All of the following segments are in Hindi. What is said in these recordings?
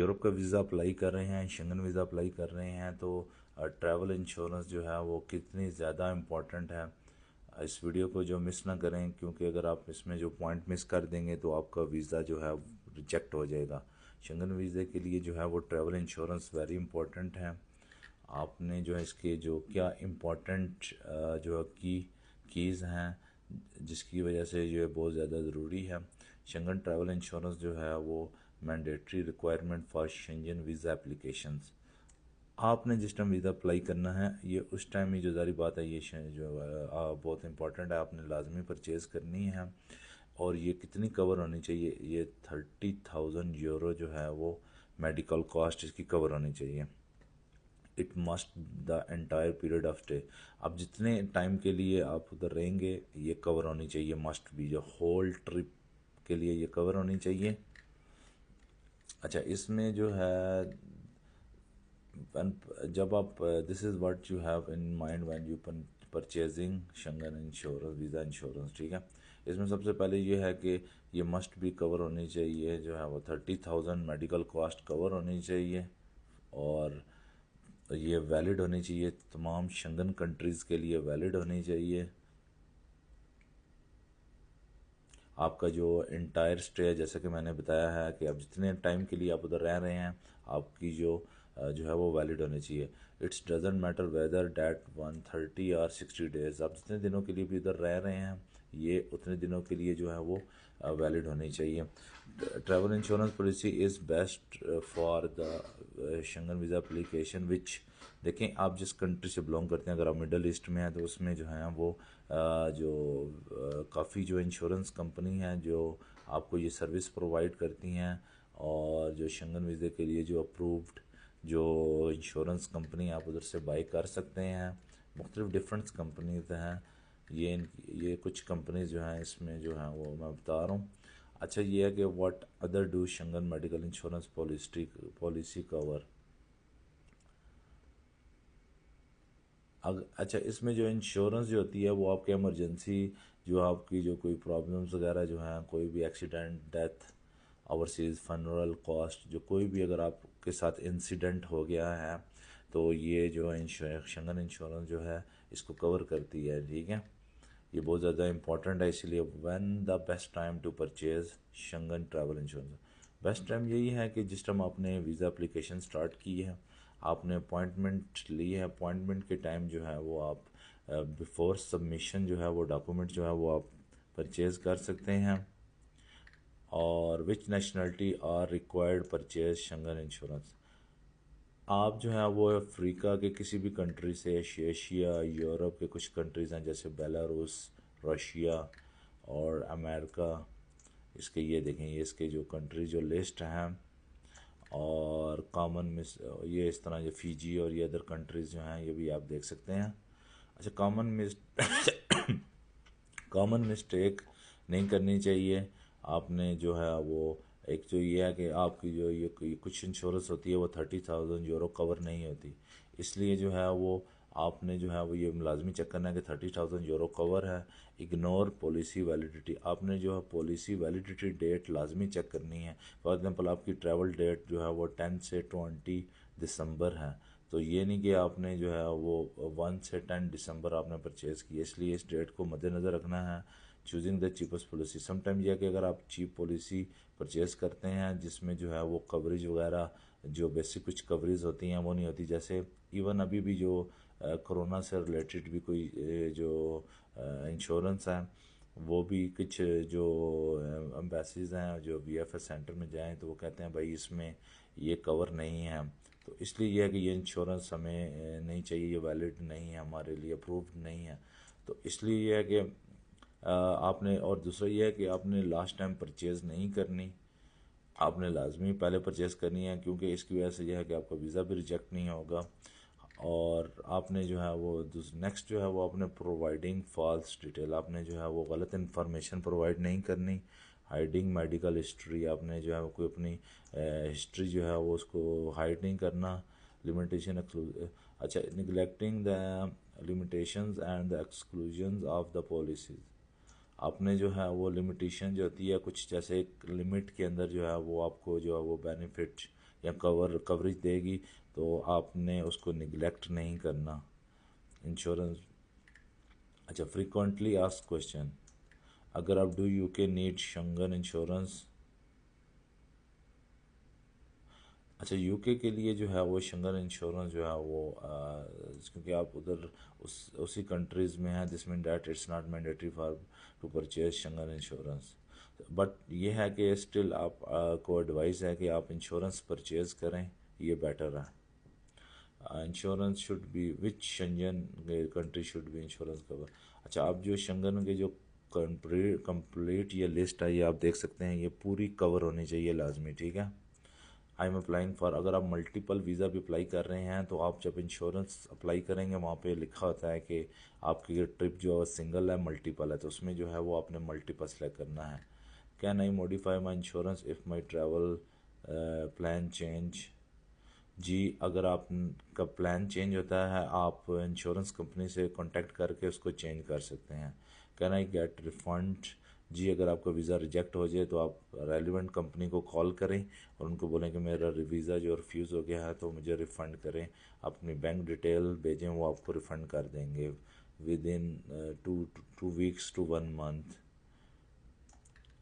यूरोप का वीज़ा अप्लाई कर रहे हैं, शेंगन वीज़ा अप्लाई कर रहे हैं, तो ट्रैवल इंश्योरेंस जो है वो कितनी ज़्यादा इम्पोर्टेंट है। इस वीडियो को जो मिस ना करें, क्योंकि अगर आप इसमें जो पॉइंट मिस कर देंगे तो आपका वीज़ा जो है रिजेक्ट हो जाएगा। शेंगन वीज़े के लिए जो है वो ट्रैवल इंश्योरेंस वेरी इंपॉर्टेंट है। आपने जो है इसके जो क्या इम्पोर्टेंट जो कीज़ हैं जिसकी वजह से जो है बहुत ज़्यादा ज़रूरी है। शेंगन ट्रैवल इंश्योरेंस जो है वो mandatory requirement for Shenzhen visa applications. आपने जिस टाइम वीज़ा अप्लाई करना है ये उस टाइम ही जो ज़ारी बात है ये जो बहुत इंपॉर्टेंट है, आपने लाजमी परचेज़ करनी है। और ये कितनी कवर होनी चाहिए, ये 30,000 यूरो जो है वो मेडिकल कॉस्ट इसकी कवर होनी चाहिए। It must the entire period of stay. अब जितने टाइम के लिए आप उधर रहेंगे ये कवर होनी चाहिए, मस्ट बी, जो होल ट्रिप के लिए ये कवर होनी चाहिए। अच्छा, इसमें जो है जब आप this is what you have in mind when you purchasing Schengen insurance, visa insurance, ठीक है। इसमें सबसे पहले ये है कि ये मस्ट भी कवर होनी चाहिए, जो है वो 30,000 मेडिकल कॉस्ट कवर होनी चाहिए। और ये वैलिड होनी चाहिए, तमाम शेंगन कंट्रीज़ के लिए वैलिड होनी चाहिए। आपका जो इंटायर स्टे है, जैसे कि मैंने बताया है कि आप जितने टाइम के लिए आप उधर रह रहे हैं आपकी जो है वो वैलिड होनी चाहिए। It's doesn't matter whether that 130 और 60 डेज, आप जितने दिनों के लिए भी उधर रह रहे हैं ये उतने दिनों के लिए जो है वो वैलिड होनी चाहिए। Travel insurance policy is best for the Schengen visa application विच, देखें आप जिस कंट्री से बिलोंग करते हैं, अगर आप मिडल ईस्ट में हैं तो उसमें जो है वो काफ़ी जो इंश्योरेंस कंपनी हैं जो आपको ये सर्विस प्रोवाइड करती हैं। और जो शेंगन वीज़े के लिए जो अप्रूव्ड जो इंश्योरेंस कंपनी आप उधर से बाई कर सकते हैं, मुख्तलिफ डिफरेंट कंपनीज हैं। ये कुछ कंपनीज जो हैं इसमें जो हैं वो मैं बता रहा हूँ। अच्छा, ये है कि what other do Schengen medical insurance policy cover. अच्छा, इसमें जो इंश्योरेंस जो होती है वो आपके इमरजेंसी, जो आपकी जो कोई प्रॉब्लम्स वगैरह जो हैं, कोई भी accident, death, overseas funeral cost, जो कोई भी अगर आपके साथ इंसिडेंट हो गया है तो ये जो शेंगन इंश्योरेंस जो है इसको कवर करती है, ठीक है। ये बहुत ज़्यादा इंपॉर्टेंट है, इसलिए when the best time to purchase Schengen travel insurance. Best time यही है कि जिस टाइम आपने वीज़ा एप्लीकेशन स्टार्ट की है, आपने अपॉइंटमेंट ली है, अपॉइंटमेंट के टाइम जो है वो आप बिफोर सबमिशन जो है वो डॉक्यूमेंट जो है वो आप परचेज़ कर सकते हैं। और which nationality are required purchase Schengen insurance. आप जो है वो अफ्रीका के किसी भी कंट्री से, एशिया, यूरोप के कुछ कंट्रीज़ हैं जैसे बेलारूस, रशिया और अमेरिका, इसके ये देखें, ये इसके जो कंट्री जो लिस्ट हैं। और कॉमन मिस, ये इस तरह जो फिजी और ये अदर कंट्रीज़ जो हैं ये भी आप देख सकते हैं। अच्छा, कॉमन मिस्टेक नहीं करनी चाहिए। आपने जो है वो एक जो ये है कि आपकी जो ये कुछ इंश्योरेंस होती है वो 30,000 यूरो कवर नहीं होती, इसलिए जो है वो आपने जो है वो ये लाजमी चेक करना है कि 30,000 यूरो कवर है। इग्नोर पॉलिसी वैलिडिटी, आपने जो है पॉलिसी वैलिडिटी डेट लाजमी चेक करनी है। फॉर एग्जांपल आपकी ट्रैवल डेट जो है वो 10 से 20 दिसंबर है, तो ये नहीं कि आपने जो है वो 1 से 10 दिसंबर आपने परचेज़ किया, इसलिए इस डेट को मद्देनज़र रखना है। Choosing the cheapest policy, sometime यह कि अगर आप चीप पॉलिसी परचेज़ करते हैं जिसमें जो है वो कवरेज वगैरह जो बेसिक कुछ कवरेज होती हैं वो नहीं होती, जैसे इवन अभी भी जो कोरोना से रिलेटेड भी कोई जो इंश्योरेंस है वो भी कुछ जो एम्बेसीज हैं जो वीएफएस सेंटर में जाएं तो वो कहते हैं भाई इसमें ये कवर नहीं है, तो इसलिए यह है कि ये इंश्योरेंस हमें नहीं चाहिए, ये वैलिड नहीं है, हमारे लिए अप्रूव्ड नहीं है। तो इसलिए यह है कि आपने, और दूसरा ये है कि आपने लास्ट टाइम परचेज़ नहीं करनी, आपने लाजमी पहले परचेज़ करनी है, क्योंकि इसकी वजह से यह है कि आपका वीज़ा भी रिजेक्ट नहीं होगा। और आपने जो है वो नेक्स्ट जो है वो आपने प्रोवाइडिंग फॉल्स डिटेल, आपने जो है वो गलत इन्फॉर्मेशन प्रोवाइड नहीं करनी। हाइडिंग मेडिकल हिस्ट्री, आपने जो है कोई अपनी हिस्ट्री जो है वो उसको हाइड नहीं करना। लिमिटेशन, अच्छा, neglecting the limitations and the exclusions of the policies, आपने जो है वो लिमिटेशन जो होती है कुछ, जैसे एक लिमिट के अंदर जो है वो आपको जो है वो बेनिफिट या कवरेज देगी, तो आपने उसको निगलेक्ट नहीं करना। इंश्योरेंस। अच्छा, फ्रीक्वेंटली आस्क्ड क्वेश्चन, अगर आप डू यूके नीड शंगन इंश्योरेंस। अच्छा, यूके के लिए जो है वो शंगन इंश्योरेंस जो है वो क्योंकि आप उधर उसी कंट्रीज़ में हैं, this mean that it's not mandatory for to purchase Schengen insurance. But ये है कि स्टिल आप को एडवाइस है कि आप इंश्योरेंस परचेज करें, ये बेटर है। Insurance should be which Schengen country should be insurance cover. अच्छा, आप जो शंगन के जो कंप्लीट ये लिस्ट है, ये आप देख सकते हैं, ये पूरी कवर होनी चाहिए लाजमी, ठीक है। आई एम अप्लाइंग फॉर, अगर आप मल्टीपल वीज़ा भी अप्लाई कर रहे हैं तो आप जब इंश्योरेंस अप्लाई करेंगे वहाँ पे लिखा होता है कि आपकी ये ट्रिप जो है सिंगल है मल्टीपल है, तो उसमें जो है वो आपने मल्टीपल सेलेक्ट करना है। Can I modify my insurance if my travel plan change. जी, अगर आप का प्लान चेंज होता है, आप इंश्योरेंस कंपनी से कांटेक्ट करके उसको चेंज कर सकते हैं। Can I get refund. जी, अगर आपका वीज़ा रिजेक्ट हो जाए तो आप रेलिवेंट कंपनी को कॉल करें और उनको बोलें कि मेरा वीज़ा जो रिफ्यूज़ हो गया है तो मुझे रिफ़ंड करें। अपनी बैंक डिटेल भेजें, वो आपको रिफ़ंड कर देंगे within two two weeks to 1 month.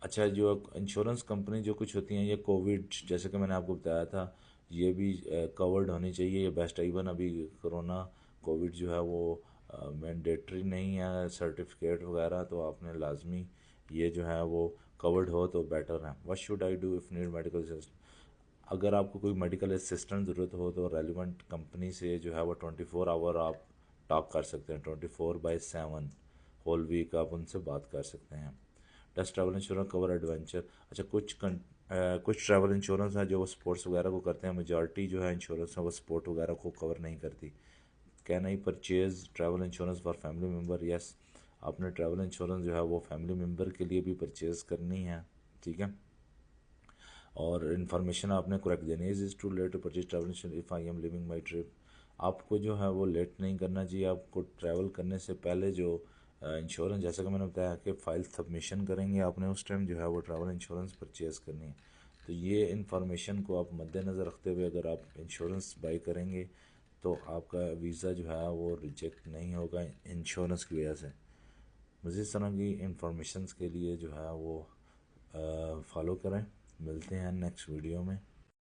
अच्छा, जो इंश्योरेंस कंपनी जो कुछ होती हैं, ये कोविड जैसे कि मैंने आपको बताया था, ये भी कवर्ड होनी चाहिए, ये बेस्ट है। इवन अभी कोरोना कोविड जो है वो मैंडेटरी नहीं है सर्टिफिकेट वगैरह, तो आपने लाजमी ये जो है वो कवर्ड हो तो बेटर है। What should I do if need medical assistant. अगर आपको कोई मेडिकल असिस्टेंट ज़रूरत हो तो रेलिवेंट कंपनी से जो है वो 24 आवर आप टॉक कर सकते हैं, 24/7 होल वीक आप उनसे बात कर सकते हैं। Dust travel insurance cover adventure. अच्छा, कुछ ट्रैवल इंश्योरेंस है जो वो स्पोर्ट्स वगैरह को करते हैं, मेजॉरिटी जो है इंश्योरेंस है वो स्पोर्ट वगैरह को कवर नहीं करती। Can I purchase travel insurance for family member. Yes, आपने ट्रैवल इंश्योरेंस जो है वो फैमिली मेम्बर के लिए भी परचेज करनी है, ठीक है। और इन्फॉर्मेशन आपने करेक्ट देनी है। Is too late to purchase travel insurance if I am living my trip. आपको जो है वो लेट नहीं करना चाहिए, आपको ट्रैवल करने से पहले जो इंश्योरेंस, जैसा कि मैंने बताया कि फ़ाइल सबमिशन करेंगे आपने, उस टाइम जो है वो ट्रैवल इंश्योरेंस परचेज़ करनी है। तो ये इन्फॉर्मेशन को आप मद्देनज़र रखते हुए अगर आप इंश्योरेंस बाई करेंगे तो आपका वीज़ा जो है वो रिजेक्ट नहीं होगा इंश्योरेंस की वजह से। मज़ीद इस तरह की इंफॉर्मेशन के लिए जो है वो फॉलो करें। मिलते हैं नेक्स्ट वीडियो में।